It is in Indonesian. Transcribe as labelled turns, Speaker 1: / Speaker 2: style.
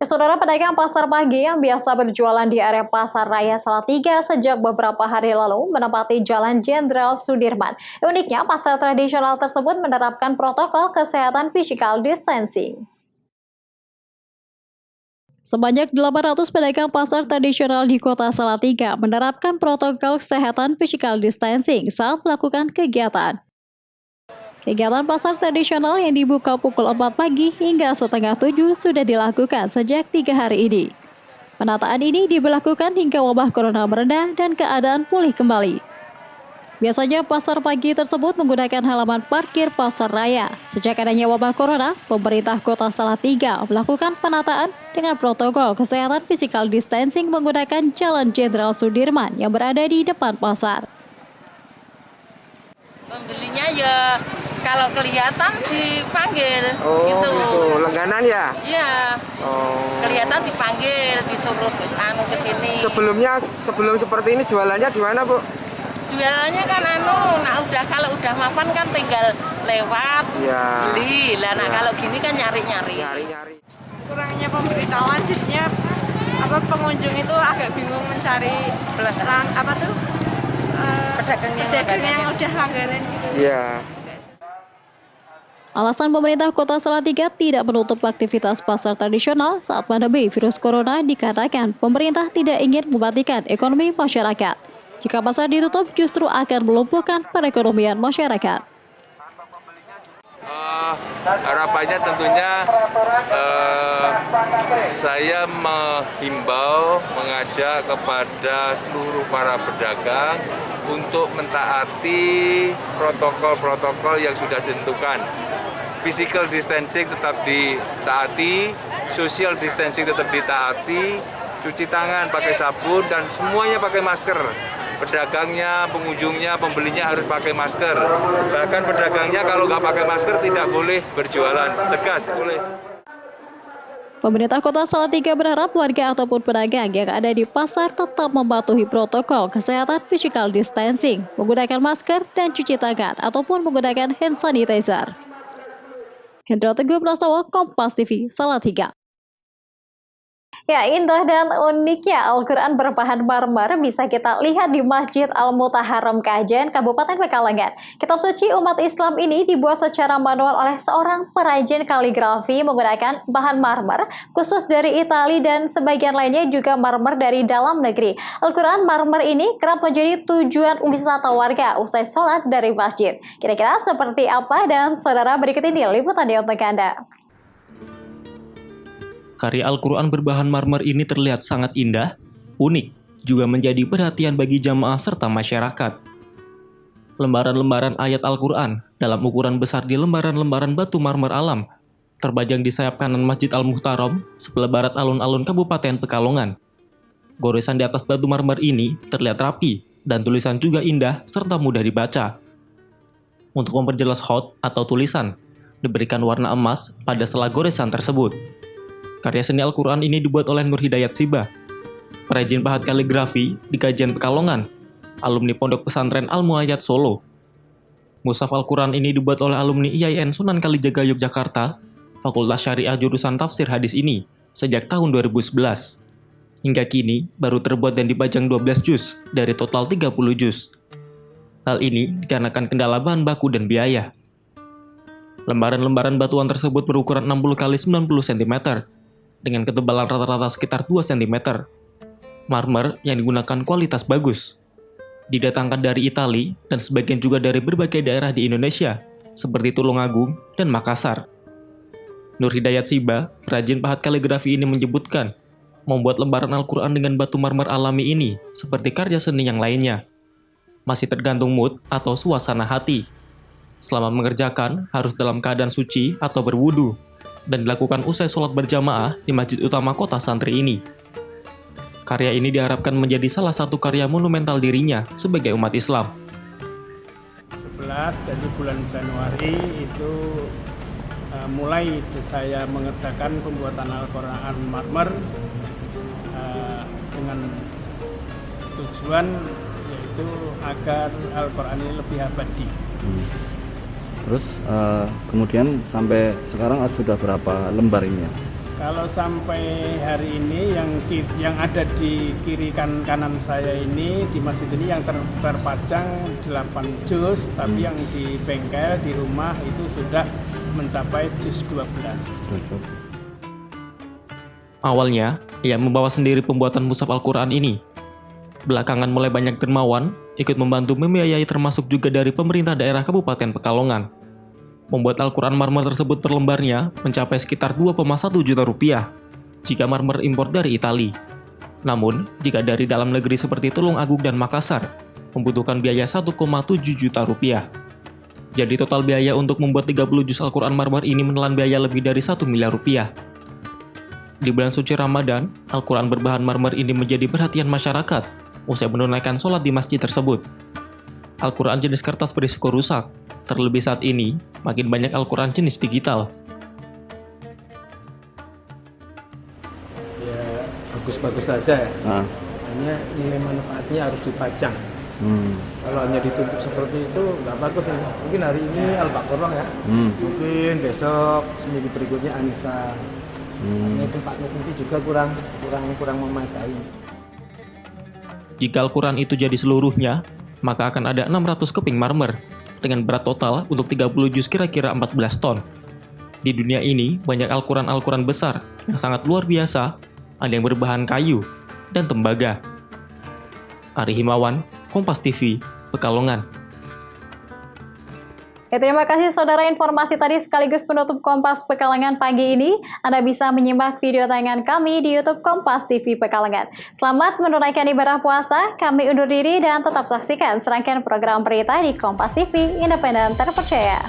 Speaker 1: Saudara, pedagang pasar pagi yang biasa berjualan di area Pasar Raya Salatiga sejak beberapa hari lalu menempati Jalan Jenderal Sudirman. Uniknya, pasar tradisional tersebut menerapkan protokol kesehatan physical distancing. Sebanyak 800 pedagang pasar tradisional di Kota Salatiga menerapkan protokol kesehatan physical distancing saat melakukan kegiatan. Kegiatan pasar tradisional yang dibuka pukul 4 pagi hingga setengah 7 sudah dilakukan sejak 3 hari ini. Penataan ini diberlakukan hingga wabah corona mereda dan keadaan pulih kembali. Biasanya pasar pagi tersebut menggunakan halaman parkir pasar raya. Sejak adanya wabah corona, pemerintah Kota Salatiga melakukan penataan dengan protokol kesehatan physical distancing menggunakan Jalan Jenderal Sudirman yang berada di depan pasar.
Speaker 2: Pembelinya ya kalau kelihatan dipanggil.
Speaker 3: Gitu. Langganan ya?
Speaker 2: Iya. Kelihatan dipanggil, disuruh ke sini.
Speaker 3: Sebelum seperti ini jualannya di mana, Bu?
Speaker 2: Jualannya kan kalau udah mapan kan tinggal lewat beli. Lah kalau gini kan nyari-nyari.
Speaker 4: Kurangnya pemberitahuan jadinya pengunjung itu agak bingung mencari pedagang yang udah langganan gitu.
Speaker 3: Iya.
Speaker 1: Alasan pemerintah Kota Salatiga tidak menutup aktivitas pasar tradisional saat pandemi virus corona dikarenakan pemerintah tidak ingin mematikan ekonomi masyarakat. Jika pasar ditutup justru akan melumpuhkan perekonomian masyarakat.
Speaker 5: Harapannya tentunya saya mengajak kepada seluruh para pedagang untuk mentaati protokol-protokol yang sudah ditentukan. Physical distancing tetap ditaati, social distancing tetap ditaati, cuci tangan pakai sabun dan semuanya pakai masker. Pedagangnya, pengunjungnya, pembelinya harus pakai masker. Bahkan pedagangnya kalau nggak pakai masker tidak boleh berjualan. Tegas boleh.
Speaker 1: Pemerintah Kota Salatiga berharap warga ataupun pedagang yang ada di pasar tetap mematuhi protokol kesehatan physical distancing, menggunakan masker dan cuci tangan ataupun menggunakan hand sanitizer. Hendro Teguh Prastawa, Kompas TV, Salatiga. Ya, indah dan uniknya Al-Quran berbahan marmer bisa kita lihat di Masjid Al-Mutaharram Kajen, Kabupaten Pekalongan. Kitab suci umat Islam ini dibuat secara manual oleh seorang perajin kaligrafi menggunakan bahan marmer khusus dari Italia dan sebagian lainnya juga marmer dari dalam negeri. Al-Quran marmer ini kerap menjadi tujuan wisata warga usai sholat dari masjid. Kira-kira seperti apa, dan saudara, berikut ini liputannya untuk Anda.
Speaker 6: Karya Al-Quran berbahan marmer ini terlihat sangat indah, unik, juga menjadi perhatian bagi jamaah serta masyarakat. Lembaran-lembaran ayat Al-Quran dalam ukuran besar di lembaran-lembaran batu marmer alam terbajang di sayap kanan Masjid Al-Muhtaram, sebelah barat alun-alun Kabupaten Pekalongan. Goresan di atas batu marmer ini terlihat rapi dan tulisan juga indah serta mudah dibaca. Untuk memperjelas hot atau tulisan, diberikan warna emas pada sela goresan tersebut. Karya seni Al-Quran ini dibuat oleh Nur Hidayat Sibah, perajin pahat kaligrafi di Kajen Pekalongan, alumni Pondok Pesantren Al-Muayyad Solo. Mushaf Al-Quran ini dibuat oleh alumni IAIN Sunan Kalijaga Yogyakarta, Fakultas Syariah jurusan Tafsir Hadis ini sejak tahun 2011. Hingga kini baru terbuat dan dipajang 12 juz dari total 30 juz. Hal ini dikarenakan kendala bahan baku dan biaya. Lembaran-lembaran batuan tersebut berukuran 60 x 90 cm dengan ketebalan rata-rata sekitar 2 cm. Marmer yang digunakan kualitas bagus. Didatangkan dari Italia dan sebagian juga dari berbagai daerah di Indonesia, seperti Tulungagung dan Makassar. Nur Hidayat Sibah, perajin pahat kaligrafi ini menyebutkan, membuat lembaran Al-Quran dengan batu marmer alami ini seperti karya seni yang lainnya. Masih tergantung mood atau suasana hati. Selama mengerjakan, harus dalam keadaan suci atau berwudu, dan dilakukan usai sholat berjamaah di masjid utama kota santri ini. Karya ini diharapkan menjadi salah satu karya monumental dirinya sebagai umat Islam.
Speaker 7: 11 jadi bulan Januari itu mulai saya mengerjakan pembuatan Al-Quran marmer dengan tujuan yaitu agar Al-Quran ini lebih abadi.
Speaker 8: Terus kemudian sampai sekarang sudah berapa lembar ini ya?
Speaker 7: Kalau sampai hari ini yang ada di kiri kanan saya ini di masjid ini yang terpajang 8 juz, tapi yang di bengkel di rumah itu sudah mencapai juz 12.
Speaker 6: Awalnya, ia membawa sendiri pembuatan mushaf Al-Quran ini. Belakangan mulai banyak dermawan ikut membantu membiayai, termasuk juga dari pemerintah daerah Kabupaten Pekalongan. Membuat Al-Quran marmer tersebut per lembarnya mencapai sekitar 2,1 juta rupiah jika marmer impor dari Italia. Namun, jika dari dalam negeri seperti Tulungagung dan Makassar, membutuhkan biaya 1,7 juta rupiah. Jadi total biaya untuk membuat 30 juz Al-Quran marmer ini menelan biaya lebih dari 1 miliar rupiah. Di bulan suci Ramadan, Al-Quran berbahan marmer ini menjadi perhatian masyarakat usai menunaikan sholat di masjid tersebut. Al-Quran jenis kertas berisiko rusak, terlebih saat ini makin banyak Al-Quran jenis digital.
Speaker 8: Ya bagus-bagus saja ya. Hanya nilai manfaatnya harus dipajang. Kalau hanya ditumpuk seperti itu nggak bagus ya. Mungkin hari ini Al-Baqarah ya. Mungkin besok seminggu berikutnya An-Nisa. Ini tempatnya sendiri juga kurang memadai.
Speaker 6: Jika Al-Quran itu jadi seluruhnya, maka akan ada 600 keping marmer dengan berat total untuk 30 juz kira-kira 14 ton. Di dunia ini banyak Al-Quran besar yang sangat luar biasa, ada yang berbahan kayu dan tembaga. Ari Himawan, Kompas TV, Pekalongan.
Speaker 1: Ya, terima kasih saudara, informasi tadi sekaligus penutup Kompas Pekalongan pagi ini. Anda bisa menyimak video tayangan kami di YouTube Kompas TV Pekalongan. Selamat menunaikan ibadah puasa, kami undur diri dan tetap saksikan serangkaian program berita di Kompas TV, independen terpercaya.